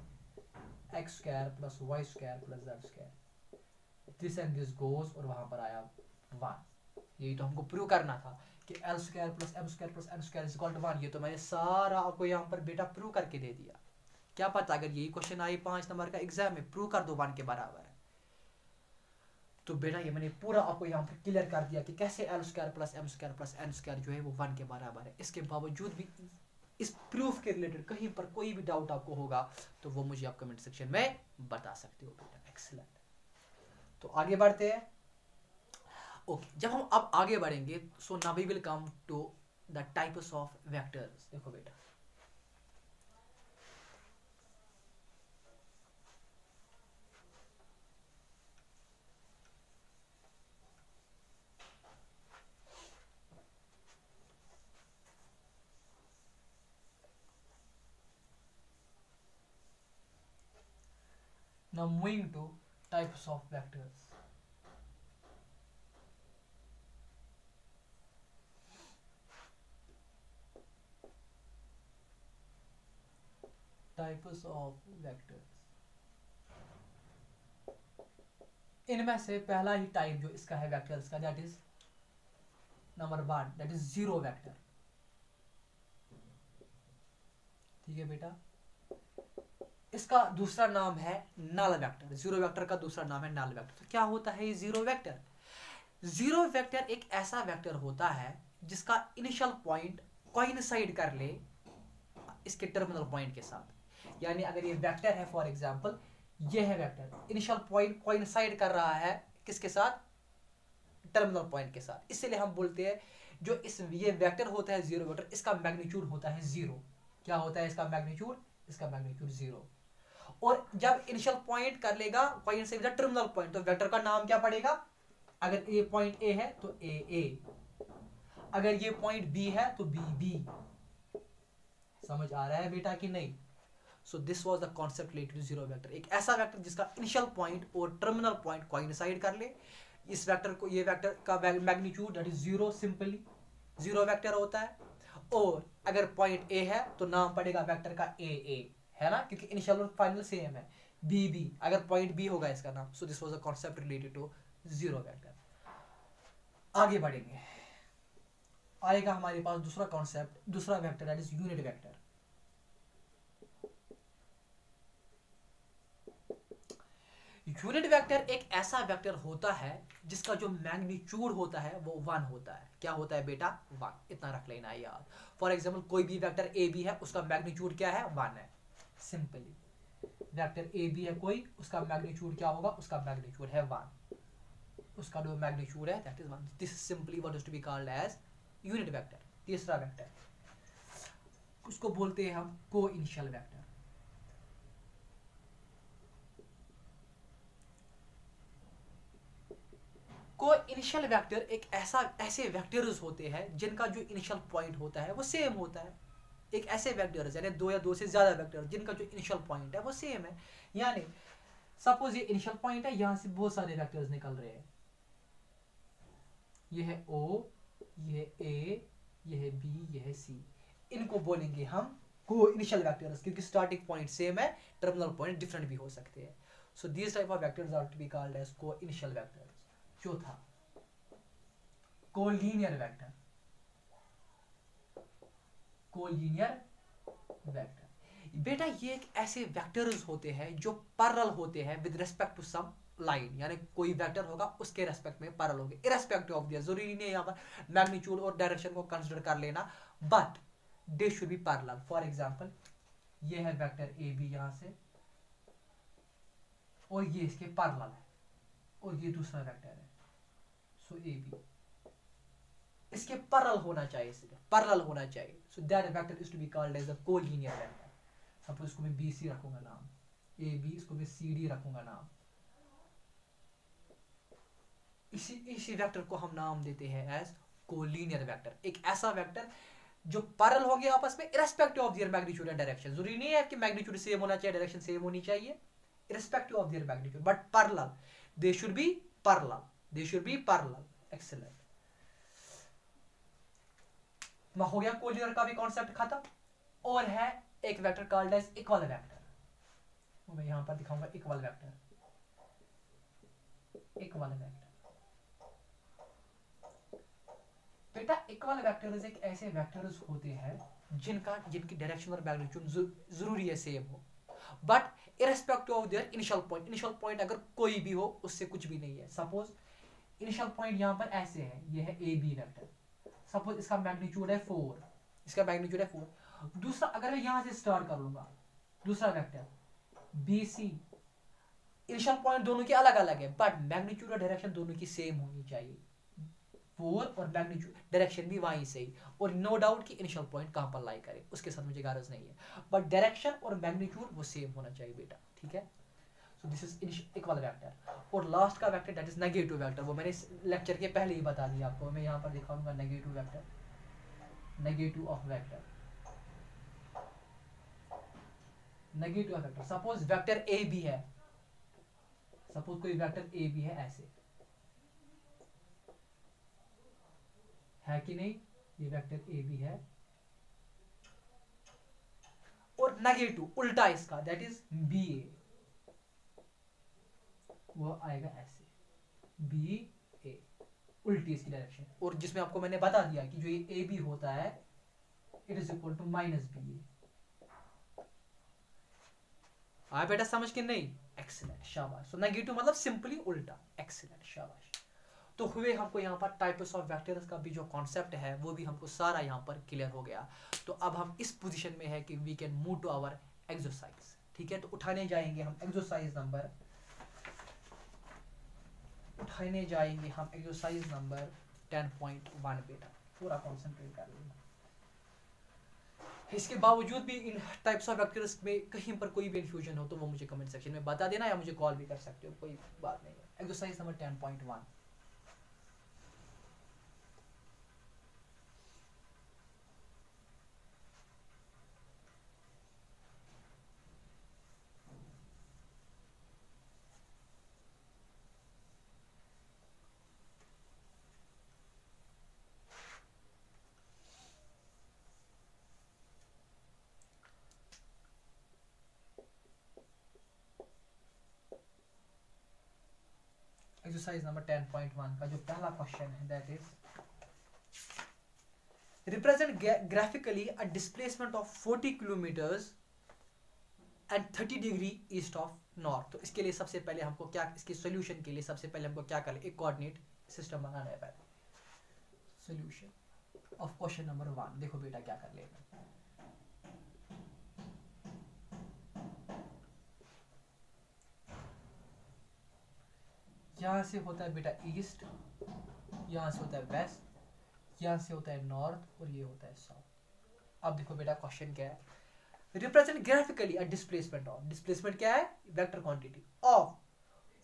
X square plus Y square plus Z square. This and this goes, और वहां पर आया 1। यही तो हमको प्रूव करना था कि L square plus M square plus N square is equal to 1। ये तो मैंने सारा आपको यहाँ पर बेटा प्रूव करके दे दिया। क्या पता अगर यही क्वेश्चन आए 5 नंबर का एग्जाम में, प्रूव कर दो 1 के बराबर है। तो बेटा ये मैंने पूरा आपको यहाँ पर क्लियर कर दिया कि कैसे L square plus M square plus N square जो है वो 1 के बराबर है। इसके बावजूद भी इस प्रूफ के रिलेटेड कहीं पर कोई भी डाउट आपको होगा तो वो मुझे आप कमेंट सेक्शन में बता सकते हो बेटा। एक्सीलेंट। तो आगे बढ़ते हैं। ओके, जब हम अब आगे बढ़ेंगे so now we will come to the types of vectors. देखो बेटा, now moving to types of vectors. Types of vectors, इनमें से पहला ही टाइप जो इसका है वेक्टर्स का, that is number 1, that is zero vector. ठीक है बेटा, इसका दूसरा नाम है नल वेक्टर। जीरो वेक्टर का दूसरा नाम है नल वेक्टर। तो क्या होता है ये जीरो वेक्टर? जीरो वेक्टर एक ऐसा वेक्टर होता है जिसका इनिशियल पॉइंट कोइंसाइड कर ले इसके टर्मिनल पॉइंट के साथ। यानी अगर ये वेक्टर है, फॉर एग्जांपल ये है वेक्टर, इनिशियल पॉइंट कोइंसाइड कर रहा है किसके साथ, टर्मिनल पॉइंट के साथ। इसलिए हम बोलते हैं जो ये वेक्टर होता है जीरो वेक्टर, इसका मैग्नीट्यूड होता है 0। क्या होता है इसका मैग्नीट्यूड? इसका मैग्नीट्यूड 0। और जब इनिशियल पॉइंट कर लेगा coincide with the terminal point, तो वेक्टर का नाम क्या पड़ेगा? अगर ये पॉइंट ए है तो ए, अगर ये पॉइंट बी है तो बी। समझ आ रहा है बेटा कि नहीं? So this was the concept related to zero vector. एक ऐसा वेक्टर जिसका इनिशियल पॉइंट और टर्मिनल पॉइंट कोइंसाइड कर ले। इस वेक्टर को, ये वेक्टर का magnitude that is 0, simply zero vector होता है। और अगर पॉइंट ए है तो नाम पड़ेगा वेक्टर का ए, है ना, क्योंकि इनिशियल और फाइनल सेम है। बी, अगर पॉइंट बी होगा इसका नाम। So this was the concept related to zero vector. आगे बढ़ेंगे। आएगा हमारे पास दूसरा कॉन्सेप्ट, दूसरा vector that is unit vector. Unit vector एक ऐसा वेक्टर होता है जिसका जो मैग्नीट्यूड होता है वो 1 होता है। क्या होता है बेटा? 1। इतना रख लेना है याद। फॉर एग्जाम्पल कोई भी वेक्टर ए बी है, उसका मैग्नीट्यूड क्या है? 1 है। सिंपली वेक्टर ए बी है कोई, उसका मैग्नीट्यूड क्या होगा? उसका मैग्नीट्यूड है 1। उसका जो मैग्नीट्यूड है that is 1। This is simply what is to be called as unit vector. तीसरा वेक्टर, उसको बोलते हैं हम coinitial vector. Coinitial vector एक ऐसे वेक्टर्स होते हैं जिनका जो इनिशियल पॉइंट होता है वो सेम होता है। एक ऐसे वेक्टर्स यानी 2 या 2 से ज्यादा वेक्टर जिनका जो इनिशियल पॉइंट है वो सेम है। यानी सपोज ये इनिशियल पॉइंट है, यहां से बहुत सारे वेक्टर्स निकल रहे हैं। ये है ओ, ये है ए, ये है बी, ये है सी। इनको बोलेंगे हम को इनिशियल वेक्टर्स, क्योंकि स्टार्टिंग पॉइंट सेम है, टर्मिनल पॉइंट डिफरेंट भी हो सकते हैं। So this type of vectors are to be called as coinitial vectors. चौथा, कोलिनियर वेक्टर। कोलिनियर वेक्टर बेटा ये एक ऐसे वेक्टर्स होते हैं जो पैरेलल होते हैं with respect to some line. यानी कोई वेक्टर होगा उसके रेस्पेक्ट में पैरेलल होंगे, इररिस्पेक्टिव ऑफ दियर। जरूरी नहीं है यहाँ पर मैग्नीट्यूड और डायरेक्शन को कंसीडर कर लेना, but they should be parallel. For example ये है वेक्टर ए बी यहां से, और ये इसके पैरेलल है, और ये दूसरा वेक्टर है। सो ए बी इसके पैरेलल होना चाहिए, इसके पैरेलल होना चाहिए। So that vector is to be called as a collinear vector. Suppose इसको मैं BC रखूंगा नाम, AB, इसको मैं CD रखूंगा नाम। इसी वेक्टर को हम नाम देते हैं एज कोलिनियर वेक्टर। एक ऐसा वेक्टर जो पैरेलल होंगे आपस में irrespective of their magnitude and direction. जरूरी नहीं है कि मैग्नीट्यूड सेम होना चाहिए, डायरेक्शन सेम होनी चाहिए, irrespective of their magnitude, but parallel. They should be parallel, they should be parallel. Excellent. हो गया कोलिनियर का भी कॉन्सेप्ट खत्म। और है एक vector called as equal vector. मैं यहां पर दिखाऊंगा इक्वल वेक्टर। इक्वल वेक्टर बेटा, इक्वल वेक्टर्स एक ऐसे वेक्टर्स होते हैं जिनकी डायरेक्शन और मैग्नीट्यूड जरूरी है सेम हो, but irrespective of their initial point. Initial point अगर कोई भी हो उससे कुछ भी नहीं है। सपोज इनिशियल पॉइंट यहां पर ऐसे है, ये है ए बी वेक्टर। सपोज इसका मैग्नीट्यूड है 4, इसका मैग्नीट्यूड है 4। दूसरा अगर मैं यहां से स्टार्ट कर लूंगा, दूसरा vector B C, initial point दोनों के अलग अलग है, बट मैग्नीट्यूड और डायरेक्शन दोनों की सेम होनी चाहिए। 4 और मैग्नीट्यूड डायरेक्शन भी वहीं से ही, और नो डाउट कि इनिशियल पॉइंट कहां पर लाई करे उसके साथ मुझे गारज नहीं है, बट डायरेक्शन और मैग्नीट्यूड वो सेम होना चाहिए बेटा। ठीक है, so this is equal vector. और लास्ट का vector that is negative vector, वो मैंने लेक्चर के पहले ही बता दिया आपको। मैं यहां पर दिखाऊंगा negative vector, negative of vector, negative of vector. Suppose vector A B है, सपोज कोई वेक्टर ए बी है ऐसे, है कि नहीं? ये वेक्टर ए बी है, और नेगेटिव उल्टा इसका दैट इज बी ए, वो आएगा ऐसे बी ए, उल्टी इसकी डायरेक्शन। और जिसमें आपको मैंने बता दिया कि जो ये ए बी होता है it is equal to minus B A. आया बेटा समझ के नहीं? एक्सीलेंट, शाबाश। सो नेगेटिव मतलब सिंपली उल्टा। एक्सीलेंट, शाबाश। तो हुए हमको यहाँ पर टाइप्स ऑफ वेक्टर्स का भी जो कॉन्सेप्ट है वो भी हमको सारा यहाँ पर क्लियर हो गया। तो अब हम इस पोजीशन में है कि we can move to our exercise. ठीक है, तो उठाने जाएंगे हम एक्सरसाइज नंबर 10.1 बेटा। पूरा कॉन्सेंट्रेट कर लेना। इसके बावजूद भी इन टाइप्स ऑफ वेक्टर्स में कहीं पर कोई भी कंफ्यूजन हो तो वो मुझे कमेंट सेक्शन में बता देना, या मुझे कॉल भी कर सकते हो, कोई बात नहीं है। Exercise number 10.1। एक्सरसाइज नंबर 10.1 का जो पहला क्वेश्चन है that is represent graphically a displacement of 40 kilometers and 30 degree east of north। तो इसके लिए सबसे पहले हमको क्या, इसके सॉल्यूशन के लिए सबसे पहले हमको क्या करना है, एक कोऑर्डिनेट सिस्टम बनाना है। पहले सॉल्यूशन ऑफ क्वेश्चन नंबर 1। देखो बेटा क्या कर लेना, यहां से होता है बेटा ईस्ट, यहां से होता है वेस्ट, यहां से होता है नॉर्थ और ये होता है साउथ। अब देखो बेटा क्वेश्चन क्या है, represent graphically a displacement of, displacement क्या है, vector quantity of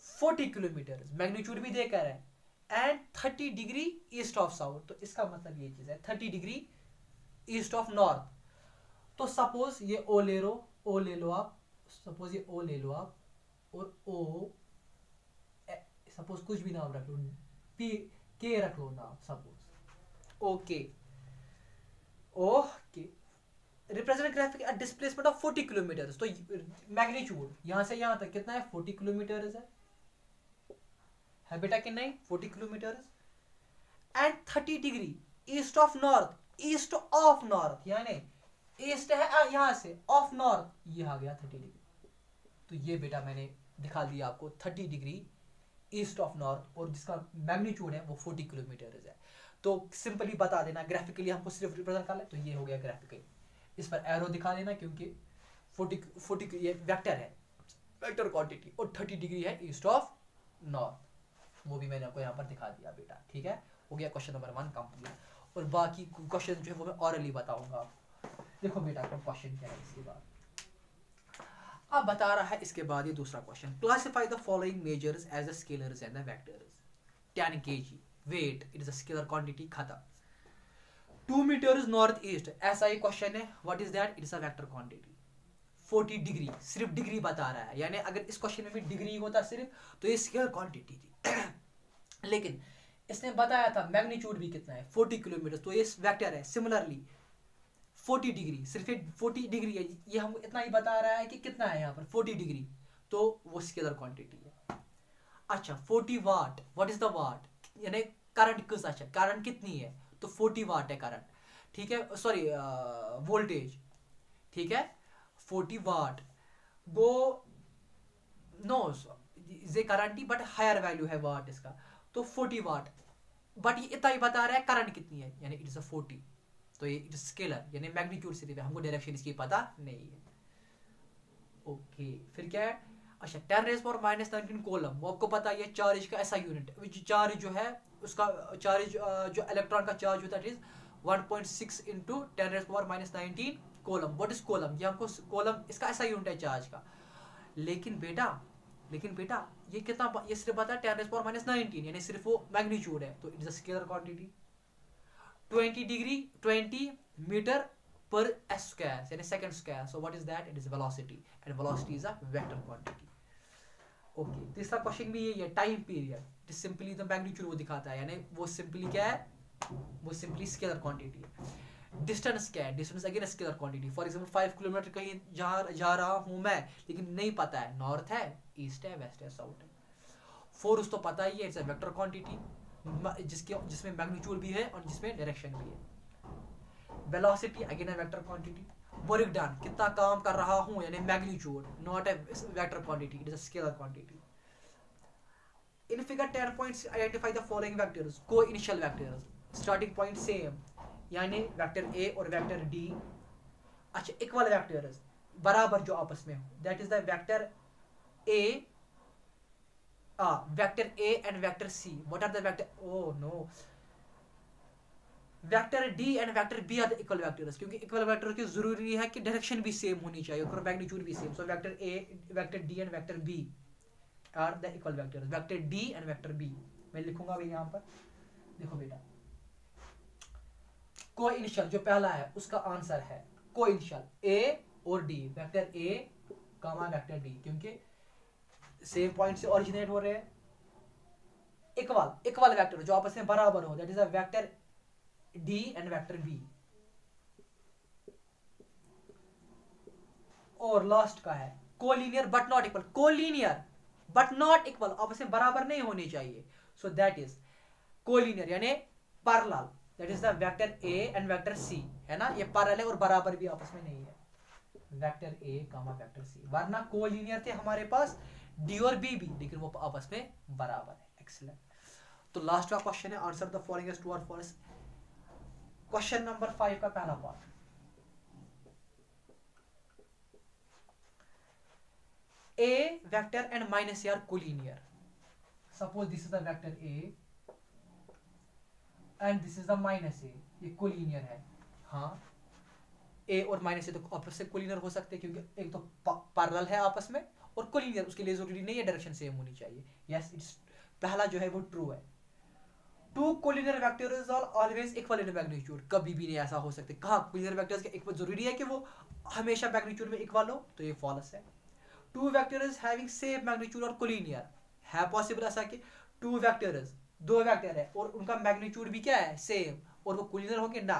40 kilometre, magnitude भी देकर है and 30 degree east of south. तो इसका मतलब ये चीज है 30 डिग्री ईस्ट ऑफ नॉर्थ। तो सपोज ये ओ ले लो आप, सपोज ये ओ ले लो आप, और ओ सपोज कुछ भी नाम रख लो, पी के रख लो नाम, suppose okay okay. Represent graphic displacement of 40 kilometre. तो मैग्नीट्यूड यहां से यहां तक कितना है, 40 किलोमीटर है बेटा कि नहीं, 40 kilometre and 30 degree east of north, east of north यानी ईस्ट है यहां से, ऑफ नॉर्थ ये आ गया 30 डिग्री। तो ये बेटा मैंने दिखा दिया आपको 30 डिग्री ईस्ट ऑफ नॉर्थ, और जिसका मैग्नीट्यूड है वो 40 किलोमीटर है। तो सिंपली बता देना, ग्राफिकली हमको सिर्फ रिप्रेजेंट करना है, तो ये हो गया ग्राफिकली। इस पर एरो दिखा देना क्योंकि 40 ये वेक्टर है, वेक्टर क्वांटिटी, और 30 डिग्री है ईस्ट ऑफ नॉर्थ, वो भी मैंने आपको यहाँ पर दिखा दिया बेटा। ठीक है, हो गया क्वेश्चन नंबर 1 कंप्लीट। और बाकी क्वेश्चन जो है वो मैं ऑरली बताऊंगा। देखो बेटा क्वेश्चन क्या है इसके बाद, अब बता रहा है इसके बाद ये दूसरा question, classify the following measures as the scalars and the vectors. 10 kg weight, it is a scalar quantity, खत्म। 2 meters नॉर्थ ईस्ट, ऐसा ही क्वेश्चन है, what is that, it is a vector quantity. 40 degree, सिर्फ डिग्री बता रहा है, यानी अगर इस क्वेश्चन में भी डिग्री होता सिर्फ तो ये स्केलर क्वांटिटी थी लेकिन इसने बताया था मैग्नीट्यूड भी कितना है, 40 किलोमीटर, तो ये वेक्टर है। सिमिलरली 40 डिग्री, सिर्फ 40 डिग्री है, ये हम इतना ही बता रहा है कि कितना है यहाँ पर 40 डिग्री, तो वो स्केलर क्वांटिटी है। अच्छा 40 वाट, व्हाट इज द वाट, यानी करंट किस, अच्छा करंट कितनी है, तो 40 वाट है करंट, ठीक है, सॉरी वोल्टेज, ठीक है 40 वाट। वो नो ये करंट ही बट हायर वैल्यू है वाट इसका, तो 40 वाट, बट ये इतना ही बता रहा है करंट कितनी है, यानी इट इज अ 40, तो ये इट इज स्केलर, यानी मैग्नीट्यूड से हमको डायरेक्शन इसकी पता नहीं है। ओके फिर क्या है, अच्छा 10⁻⁻19 कोलम, वो आपको पता है चार्ज का ऐसा यूनिट, चार्ज जो है उसका चार्ज जो इलेक्ट्रॉन का चार्ज होता है it is 1.6 into 10⁻⁻19 coulomb. What is coulomb, ये हमको कोलम इसका ऐसा यूनिट है चार्ज का। लेकिन बेटा ये कितना, ये सिर्फ बता 10⁻⁻19 यानी सिर्फ वो मैग्नीट्यूड है, तो it is a scalar quantity. 20 metre पर स्क्वायर यानी second square, so what is that, it is velocity, and velocity is a vector quantity. Okay तीसरा क्वेश्चन भी यही है, time period, it is simply the magnitude वो दिखाता है, यानी वो सिंपली क्या है, वो सिंपली स्केलर क्वांटिटी है। डिस्टेंस क्या है, distance again scalar quantity. For example 5 kilometre कहीं जा रहा हूं मैं, लेकिन नहीं पता है नॉर्थ है, ईस्ट है, वेस्ट है, साउथ है। फोर्स तो पता ही है, इट्स अ वेक्टर क्वांटिटी, जिसमें मैग्नीट्यूड भी है और जिसमें डायरेक्शन भी है। Velocity again a vector quantity. Work done, कितना काम कर रहा हूं, यानी magnitude, not a vector quantity, it is a scalar quantity. In figure 10 points identify the following vectors, coinitial vectors, starting point same, यानी वेक्टर ए और वेक्टर डी। अच्छा इक्वल वेक्टर्स, बराबर जो आपस में हो, that is the vector A, vector A and vector C. What are the vector? Oh no. Vector D and vector B are the equal vectors, क्योंकि इक्वल वेक्टर की जरूरी है कि डायरेक्शन भी सेम होनी चाहिए और मैग्नीट्यूड भी same. So vector A, vector D and vector B are the equal vectors. Vector D and vector B मैं लिखूंगा भी यहाँ पर, देखो बेटा को इनिशियल जो पहला है उसका आंसर है को इनिशियल A और D, vector A comma vector D, क्योंकि सेम पॉइंट से ओरिजिनेट हो रहे हैं। इक्वल वेक्टर जो आपस में बराबर हो, that is a vector D and vector B. और लास्ट का है collinear but not equal, collinear but not equal, आपस में बराबर नहीं होनी चाहिए, सो दैट इज कोलिनियर यानी parallel, that is the vector A and vector C, है ना, ये पैरेलल है और बराबर भी आपस में नहीं है, vector A comma vector C, वरना कोलिनियर थे हमारे पास डी और बी भी, लेकिन वो आपस में बराबर है। एक्सीलेंट। तो लास्ट का क्वेश्चन है answer the following is true और फॉल्स। क्वेश्चन नंबर 5 का पहला part, A vector and minus A are collinear. Suppose this is the vector A and this is the minus A, ये कोलिनियर है। हाँ, ए और माइनस ए तो आपस से कोलिनियर हो सकते हैं क्योंकि एक तो पैरेलल है आपस में, और कोलिनियर उसके लिए जरूरी नहीं है डायरेक्शन सेम होनी चाहिए। यस, इट्स पहला जो है वो ट्रू है। Two collinear vectors are always equal in magnitude, कभी भी नहीं ऐसा हो सकते। कहाँ कोलिनियर वेक्टर्स के इक्वल जरूरी है कि वो हमेशा मैग्नीट्यूड में इक्वल हो, तो ये फॉल्स है। Two vectors having same magnitude और कोलिनियर, है पॉसिबल ऐसा कि टू वेक्टर्स, दो वेक्टर है और उनका मैग्नीट्यूड भी क्या है सेम, और वो कोलिनियर होंगे ना।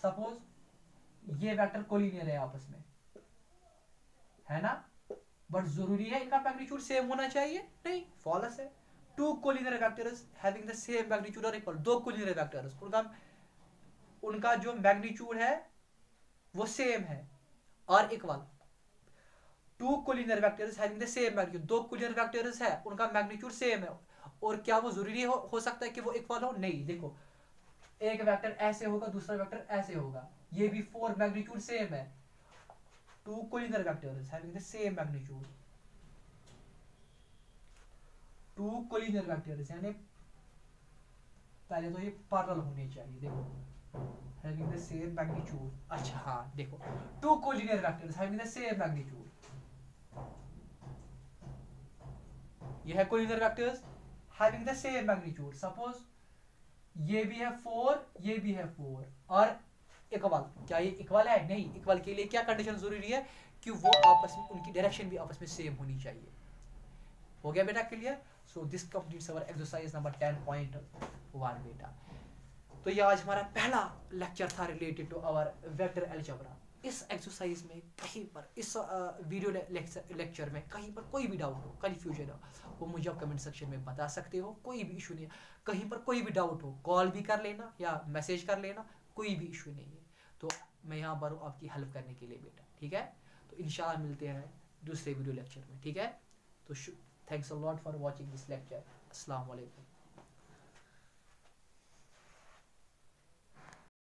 सपोज ये वेक्टर कोलिनियर है आपस में, है ना, बट जरूरी है इनका मैग्नीट्यूड सेम होना चाहिए, नहीं, फॉल्स है। Two collinear vectors having the same magnitude और इक्वल, दो कोलिनियर वेक्टर्स उनका जो मैग्नीट्यूड है वो सेम है और इक्वल। Two collinear vectors having the same magnitude, दो कोलिनियर वेक्टर्स है उनका मैग्नीट्यूड सेम है, और क्या वो जरूरी हो सकता है कि वो इक्वल हो, नहीं। देखो एक वेक्टर ऐसे होगा, दूसरा वेक्टर ऐसे होगा, ये भी 4 मैग्नीट्यूड सेम है। Two collinear vectors having the same magnitude, two collinear vectors यानी पहले तो ये पैरेलल होने चाहिए। देखो हैविंग द सेम मैग्नीट्यूड, अच्छा हाँ देखो, two collinear vectors having the same magnitude, ये है collinear vectors having the same magnitude. Suppose ये भी है 4, ये भी है 4 और इक्वल, क्या ये इक्वल है, नहीं। इक्वल के लिए क्या कंडीशन जरूरी है कि वो आपस में, उनकी डायरेक्शन भी आपस में सेम होनी चाहिए। हो गया बेटा clear. So this completes our exercise number 10.1 बेटा। तो ये आज हमारा पहला लेक्चर था related to our vector algebra. इस एक्सरसाइज में कहीं पर, इस वीडियो लेक्चर में कहीं पर कोई भी डाउट हो, कन्फ्यूजन हो, वो मुझे आप कमेंट सेक्शन में बता सकते हो, कोई भी इशू नहीं है। कहीं पर कोई भी डाउट हो कॉल भी कर लेना या मैसेज कर लेना, कोई भी इशू नहीं है। तो मैं यहाँ पर हूँ आपकी हेल्प करने के लिए बेटा, ठीक है। तो इंशाल्लाह मिलते हैं दूसरे वीडियो लेक्चर में, ठीक है। तो thanks a lot for watching this lecture. अस्सलाम वालेकुम।